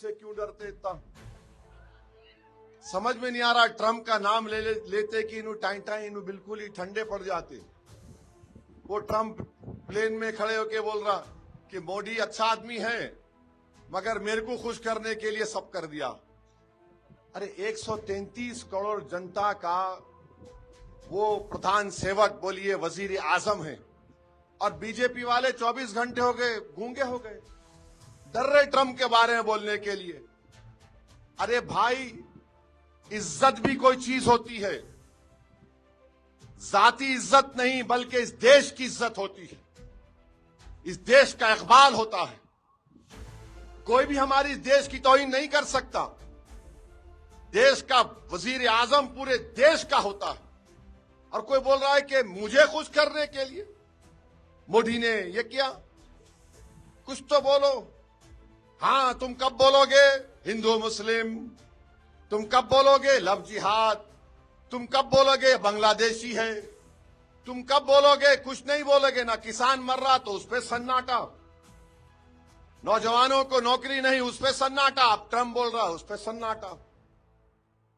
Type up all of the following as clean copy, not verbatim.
से क्यों डरते इतना? समझ में नहीं आ रहा। ट्रंप का नाम लेते कि इन्हू टाई इन्हू बिल्कुल ही ठंडे पड़ जाते। वो ट्रंप प्लेन में खड़े होके बोल रहा कि मोदी अच्छा आदमी है मगर मेरे को खुश करने के लिए सब कर दिया। अरे 133 करोड़ जनता का वो प्रधान सेवक बोलिए वजीर आजम है और बीजेपी वाले 24 घंटे हो गए गूंगे हो गए, डर रहे ट्रंप के बारे में बोलने के लिए। अरे भाई, इज्जत भी कोई चीज होती है, जाती इज्जत नहीं बल्कि इस देश की इज्जत होती है, इस देश का इकबाल होता है। कोई भी हमारी इस देश की तौहीन नहीं कर सकता। देश का वजीर आजम पूरे देश का होता है और कोई बोल रहा है कि मुझे खुश करने के लिए मोदी ने ये किया। कुछ तो बोलो। हाँ, तुम कब बोलोगे हिंदू मुस्लिम? तुम कब बोलोगे लव जिहाद? तुम कब बोलोगे बांग्लादेशी है? तुम कब बोलोगे? कुछ नहीं बोलोगे ना। किसान मर रहा तो उस पर सन्नाटा, नौजवानों को नौकरी नहीं उस पर सन्नाटा, अब ट्रंप बोल रहा उस पर सन्नाटा।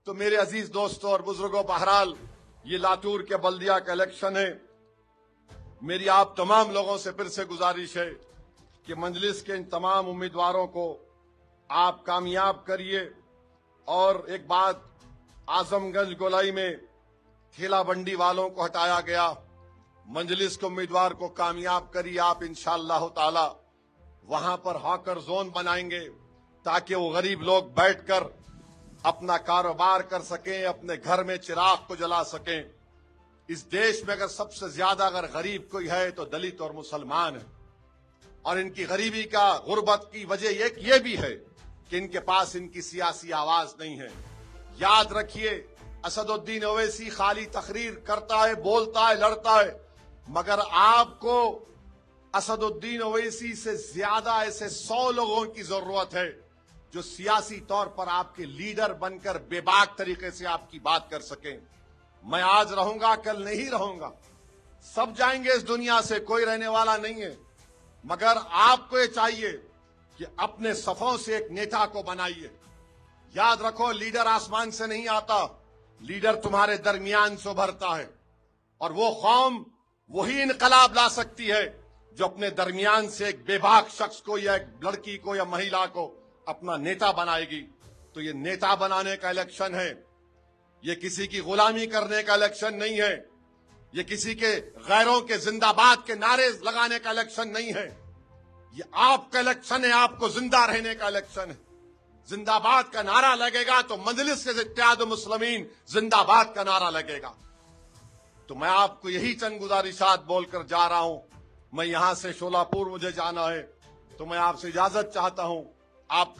तो मेरे अजीज दोस्तों और बुजुर्गों, बहरहाल ये लातूर के बल्दिया का इलेक्शन है। मेरी आप तमाम लोगों से फिर से गुजारिश है कि मजलिस के इन तमाम उम्मीदवारों को आप कामयाब करिए। और एक बात, आजमगंज गोलाई में ठेला बंडी वालों को हटाया गया, मजलिस के उम्मीदवार को कामयाब करिए आप इंशाअल्लाह ताला। वहां पर हॉकर जोन बनाएंगे ताकि वो गरीब लोग बैठकर अपना कारोबार कर सकें, अपने घर में चिराग को जला सकें। इस देश में अगर सबसे ज्यादा अगर गरीब कोई है तो दलित और मुसलमान है। और इनकी गरीबी का, गुर्बत की वजह एक ये भी है कि इनके पास इनकी सियासी आवाज नहीं है। याद रखिए, असदुद्दीन ओवैसी खाली तकरीर करता है, बोलता है, लड़ता है, मगर आपको असदुद्दीन ओवैसी से ज्यादा ऐसे 100 लोगों की जरूरत है जो सियासी तौर पर आपके लीडर बनकर बेबाक तरीके से आपकी बात कर सकें। मैं आज रहूंगा, कल नहीं रहूंगा, सब जाएंगे इस दुनिया से, कोई रहने वाला नहीं है। मगर आपको ये चाहिए कि अपने सफों से एक नेता को बनाइए। याद रखो, लीडर आसमान से नहीं आता, लीडर तुम्हारे दरमियान से उभरता है। और वो कौम वही इनकलाब ला सकती है जो अपने दरमियान से एक बेबाक शख्स को या एक लड़की को या महिला को अपना नेता बनाएगी। तो ये नेता बनाने का इलेक्शन है, ये किसी की गुलामी करने का इलेक्शन नहीं है, ये किसी के गैरों के जिंदाबाद के नारे लगाने का इलेक्शन नहीं है। ये आपका इलेक्शन है, आपको जिंदा रहने का इलेक्शन है। जिंदाबाद का नारा लगेगा तो मजलिस के इत्तेहाद मुस्लिमीन जिंदाबाद का नारा लगेगा। तो मैं आपको यही चंद गुजारिशात बोलकर जा रहा हूं। मैं यहां से शोलापुर मुझे जाना है, तो मैं आपसे इजाजत चाहता हूं। आप